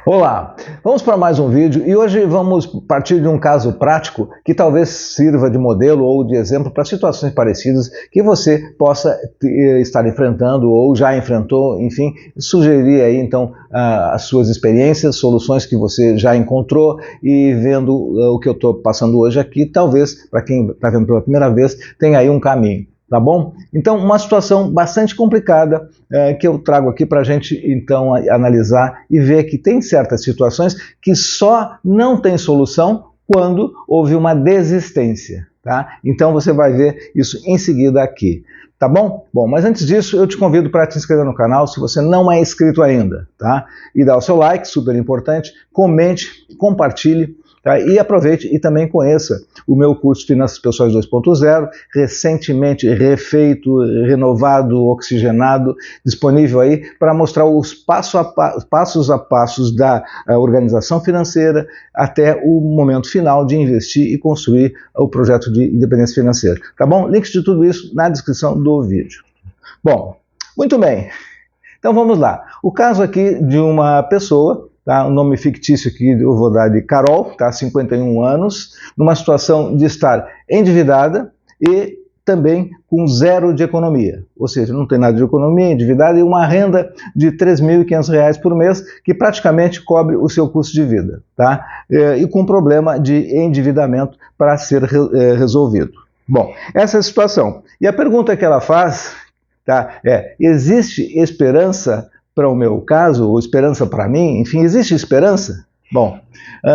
Olá, vamos para mais um vídeo e hoje vamos partir de um caso prático que talvez sirva de modelo ou de exemplo para situações parecidas que você possa estar enfrentando ou já enfrentou, enfim, sugerir aí então as suas experiências, soluções que você já encontrou e vendo o que eu estou passando hoje aqui, talvez para quem está vendo pela primeira vez tenha aí um caminho. Tá bom? Então, uma situação bastante complicada que eu trago aqui para a gente, então, analisar e ver que tem certas situações que só não tem solução quando houve uma desistência, tá? Então, você vai ver isso em seguida aqui, tá bom? Bom, mas antes disso, eu te convido para te inscrever no canal se você não é inscrito ainda, tá? E dá o seu like, super importante, comente, compartilhe, tá? E aproveite e também conheça o meu curso Finanças Pessoais 2.0, recentemente refeito, renovado, oxigenado, disponível aí para mostrar os passos a passos da organização financeira até o momento final de investir e construir o projeto de independência financeira. Tá bom? Links de tudo isso na descrição do vídeo. Bom, muito bem. Então vamos lá. O caso aqui de uma pessoa, tá? O nome fictício aqui eu vou dar de Carol, tá? 51 anos, numa situação de estar endividada e também com zero de economia, ou seja, não tem nada de economia, endividada e uma renda de R$ 3.500 por mês que praticamente cobre o seu custo de vida, tá? E com problema de endividamento para ser resolvido. Bom, essa é a situação. E a pergunta que ela faz, tá, existe esperança para o meu caso, ou esperança para mim? Enfim, existe esperança? Bom,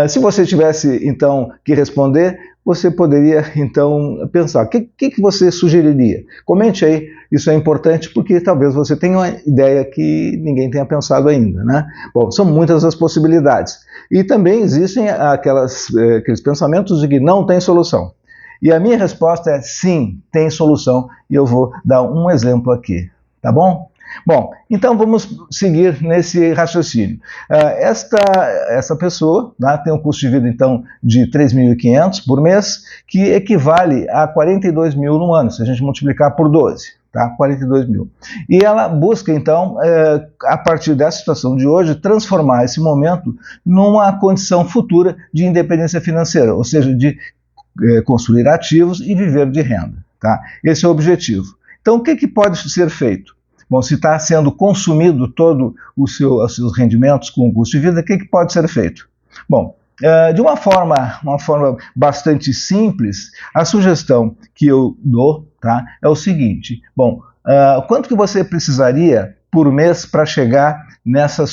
se você tivesse, então, que responder, você poderia, então, pensar, o que você sugeriria? Comente aí, isso é importante porque talvez você tenha uma ideia que ninguém tenha pensado ainda, né? Bom, são muitas as possibilidades. E também existem aqueles pensamentos de que não tem solução. E a minha resposta é sim, tem solução, e eu vou dar um exemplo aqui, tá bom? Bom, então vamos seguir nesse raciocínio. Essa pessoa, né, tem um custo de vida então de R$ 3.500 por mês, que equivale a 42 mil no ano, se a gente multiplicar por 12, tá? 42 mil. E ela busca então, a partir dessa situação de hoje, transformar esse momento numa condição futura de independência financeira, ou seja, de construir ativos e viver de renda, tá? Esse é o objetivo. Então, o que pode ser feito? Bom, se está sendo consumido todo os seus rendimentos com o custo de vida, o que pode ser feito? Bom, de uma forma bastante simples, a sugestão que eu dou, tá, é o seguinte: bom, quanto que você precisaria por mês para chegar nesse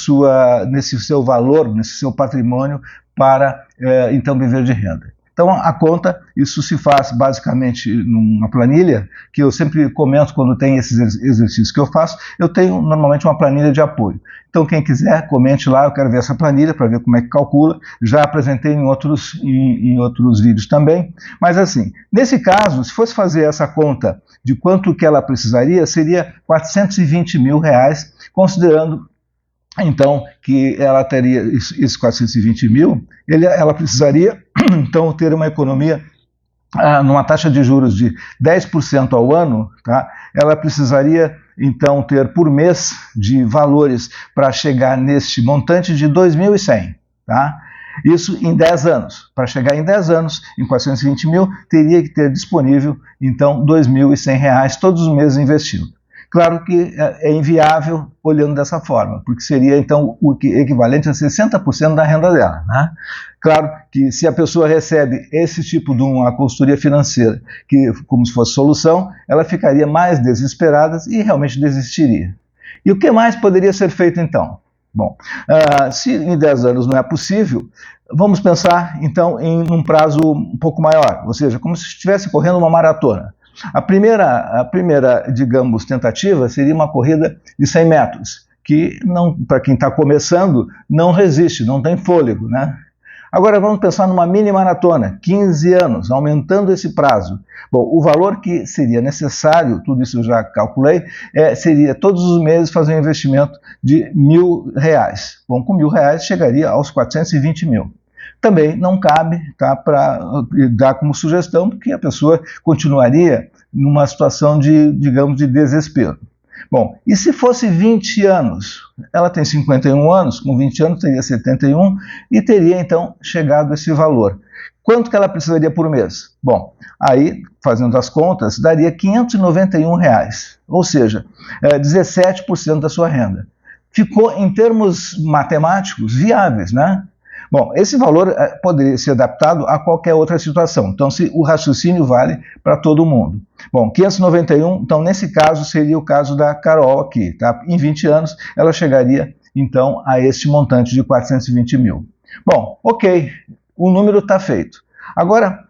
seu valor, nesse seu patrimônio, para então viver de renda? Então, a conta, isso se faz basicamente numa planilha, que eu sempre comento quando tem esses exercícios que eu faço, eu tenho normalmente uma planilha de apoio. Então, quem quiser, comente lá, eu quero ver essa planilha para ver como é que calcula. Já apresentei em outros vídeos também. Mas assim, nesse caso, se fosse fazer essa conta de quanto que ela precisaria, seria R$ 420 mil, considerando então que ela teria esses 420 mil, ela precisaria então ter uma economia numa taxa de juros de 10% ao ano, tá? Ela precisaria então ter por mês de valores para chegar neste montante de 2.100, tá? Isso em 10 anos. Para chegar em 10 anos, em 420 mil, teria que ter disponível então R$ 2.100 todos os meses investindo. Claro que é inviável olhando dessa forma, porque seria então o equivalente a 60% da renda dela, né? Claro que se a pessoa recebe esse tipo de uma consultoria financeira, que como se fosse solução, ela ficaria mais desesperada e realmente desistiria. E o que mais poderia ser feito então? Bom, se em 10 anos não é possível, vamos pensar então em um prazo um pouco maior, ou seja, como se estivesse correndo uma maratona. A primeira, digamos, tentativa seria uma corrida de 100 metros, que para quem está começando, não resiste, não tem fôlego, né? Agora vamos pensar numa mini maratona, 15 anos, aumentando esse prazo. Bom, o valor que seria necessário, tudo isso eu já calculei, seria todos os meses fazer um investimento de R$ 1.000. Bom, com R$ 1.000 chegaria aos 420 mil. Também não cabe, tá, para dar como sugestão, porque a pessoa continuaria numa situação de, digamos, de desespero. Bom, e se fosse 20 anos? Ela tem 51 anos, com 20 anos teria 71 e teria então chegado a esse valor. Quanto que ela precisaria por mês? Bom, aí, fazendo as contas, daria R$ 591, ou seja, 17% da sua renda. Ficou, em termos matemáticos, viáveis, né? Bom, esse valor poderia ser adaptado a qualquer outra situação. Então, se o raciocínio vale para todo mundo. Bom, 591, então, nesse caso, seria o caso da Carol aqui, tá? Em 20 anos, ela chegaria, então, a este montante de 420 mil. Bom, ok, o número está feito. Agora,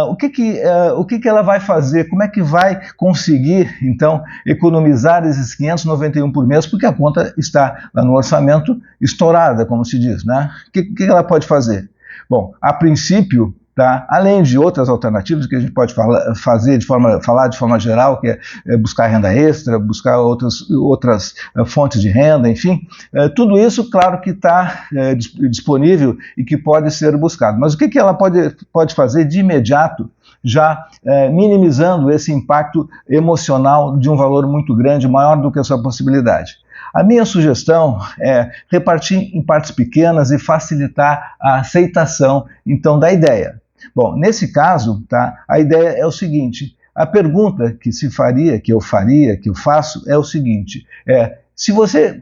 o que ela vai fazer? Como é que vai conseguir, então, economizar esses 591 por mês? Porque a conta está lá no orçamento estourada, como se diz, né? O que ela pode fazer? Bom, a princípio, tá? Além de outras alternativas que a gente pode falar de forma geral, que é buscar renda extra, buscar outras fontes de renda, enfim, tudo isso, claro que está disponível e que pode ser buscado. Mas o que ela pode fazer de imediato, já minimizando esse impacto emocional de um valor muito grande, maior do que a sua possibilidade? A minha sugestão é repartir em partes pequenas e facilitar a aceitação, então, da ideia. Bom, nesse caso, tá, a ideia é o seguinte: a pergunta que eu faço é o seguinte: se você,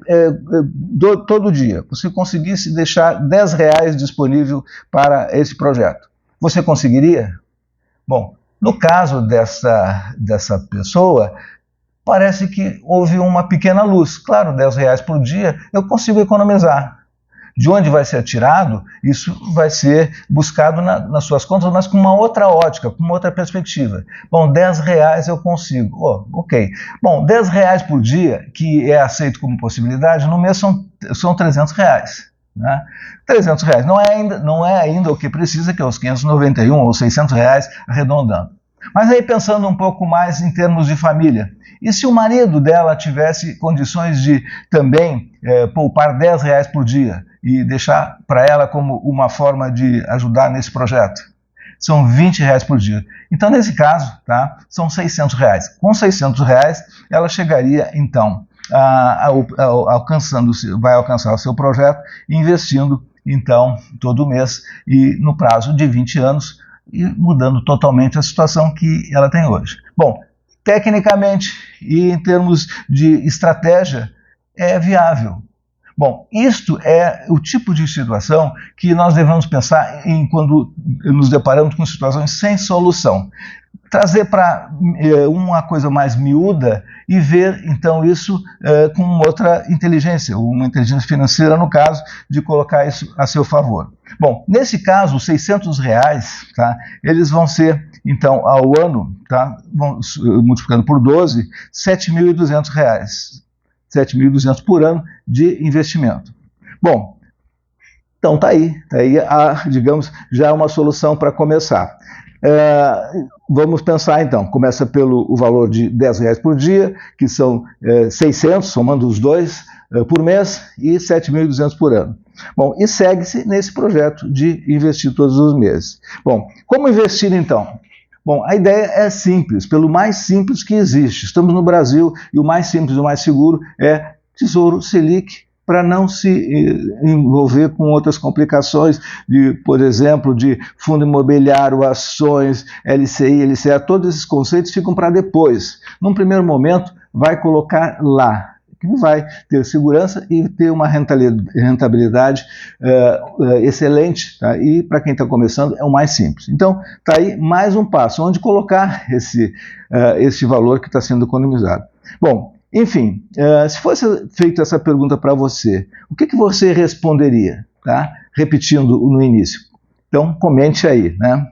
todo dia, você conseguisse deixar R$10 disponível para esse projeto, você conseguiria? Bom, no caso dessa pessoa, parece que houve uma pequena luz. Claro, R$10 por dia eu consigo economizar. De onde vai ser tirado, isso vai ser buscado nas suas contas, mas com uma outra ótica, com uma outra perspectiva. Bom, R$10 eu consigo. Oh, ok. Bom, R$10 por dia, que é aceito como possibilidade, no mês são R$300. Né? R$300 não é ainda o que precisa, que é os 591 ou R$600 arredondando. Mas aí pensando um pouco mais em termos de família, e se o marido dela tivesse condições de também poupar R$10 por dia e deixar para ela como uma forma de ajudar nesse projeto? São R$20 por dia. Então, nesse caso, tá, são R$600. Com R$600, ela chegaria, então, vai alcançar o seu projeto investindo, então, todo mês e no prazo de 20 anos, e mudando totalmente a situação que ela tem hoje. Bom, tecnicamente e em termos de estratégia, é viável. Bom, isto é o tipo de situação que nós devemos pensar em quando nos deparamos com situações sem solução. Trazer para uma coisa mais miúda e ver, então, isso com outra inteligência, uma inteligência financeira, no caso, de colocar isso a seu favor. Bom, nesse caso, os R$600, tá, eles vão ser, então, ao ano, tá, multiplicando por 12, R$7.200. R$7.200 por ano de investimento. Bom, então está aí digamos, já uma solução para começar. Vamos pensar então, começa pelo valor de R$10 por dia, que são 600, somando os dois, por mês, e 7.200 por ano. Bom, e segue-se nesse projeto de investir todos os meses. Bom, como investir então? Bom, a ideia é simples, pelo mais simples que existe. Estamos no Brasil e o mais simples e o mais seguro é Tesouro Selic, para não se envolver com outras complicações, por exemplo, de fundo imobiliário, ações, LCI, LCA, todos esses conceitos ficam para depois. Num primeiro momento, vai colocar lá, que vai ter segurança e ter uma rentabilidade excelente, tá? E para quem está começando é o mais simples. Então, está aí mais um passo, onde colocar esse valor que está sendo economizado. Bom, enfim, se fosse feita essa pergunta para você, o que você responderia? Tá? Repetindo no início. Então, comente aí, né?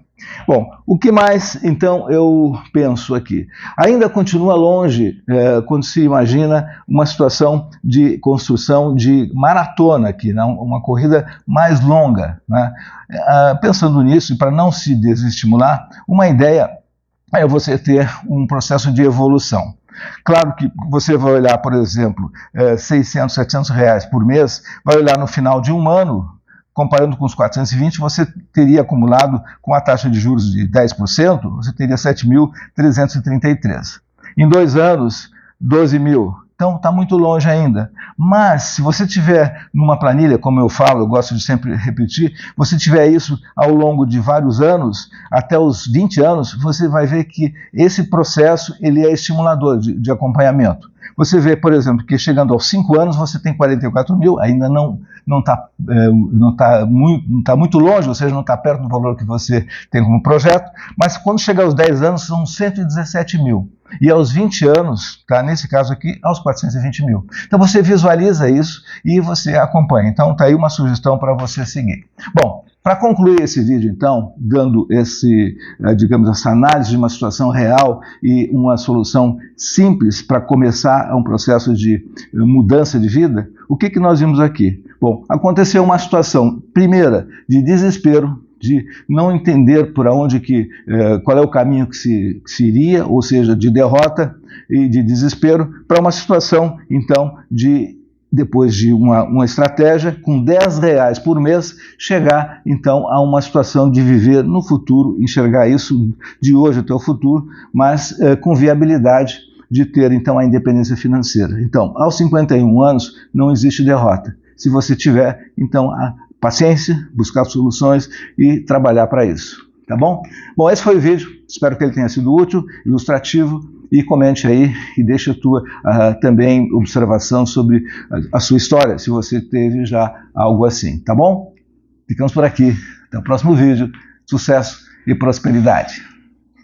Bom, o que mais, então, eu penso aqui? Ainda continua longe, quando se imagina uma situação de construção de maratona aqui, né? Uma corrida mais longa, né? Pensando nisso, e para não se desestimular, uma ideia é você ter um processo de evolução. Claro que você vai olhar, por exemplo, R$600, R$700 por mês, vai olhar no final de um ano, comparando com os 420, você teria acumulado, com a taxa de juros de 10%, você teria 7.333. Em 2 anos, 12 mil. Então está muito longe ainda. Mas se você tiver numa planilha, como eu falo, eu gosto de sempre repetir, você tiver isso ao longo de vários anos, até os 20 anos, você vai ver que esse processo ele é estimulador de acompanhamento. Você vê, por exemplo, que chegando aos 5 anos você tem 44 mil, ainda não está muito longe, ou seja, não está perto do valor que você tem como projeto, mas quando chega aos 10 anos são 117 mil. E aos 20 anos, tá, nesse caso aqui, aos 420 mil. Então você visualiza isso e você acompanha. Então está aí uma sugestão para você seguir. Bom, para concluir esse vídeo, então, dando digamos, essa análise de uma situação real e uma solução simples para começar um processo de mudança de vida, o que nós vimos aqui? Bom, aconteceu uma situação, primeira, de desespero, de não entender por onde qual é o caminho que se iria, ou seja, de derrota e de desespero, para uma situação, então, depois de uma estratégia, com R$10 por mês, chegar, então, a uma situação de viver no futuro, enxergar isso de hoje até o futuro, mas com viabilidade de ter, então, a independência financeira. Então, aos 51 anos, não existe derrota. Se você tiver, então, a paciência, buscar soluções e trabalhar para isso, tá bom? Bom, esse foi o vídeo, espero que ele tenha sido útil, ilustrativo, e comente aí e deixe a tua também observação sobre a sua história, se você teve já algo assim, tá bom? Ficamos por aqui, até o próximo vídeo, sucesso e prosperidade!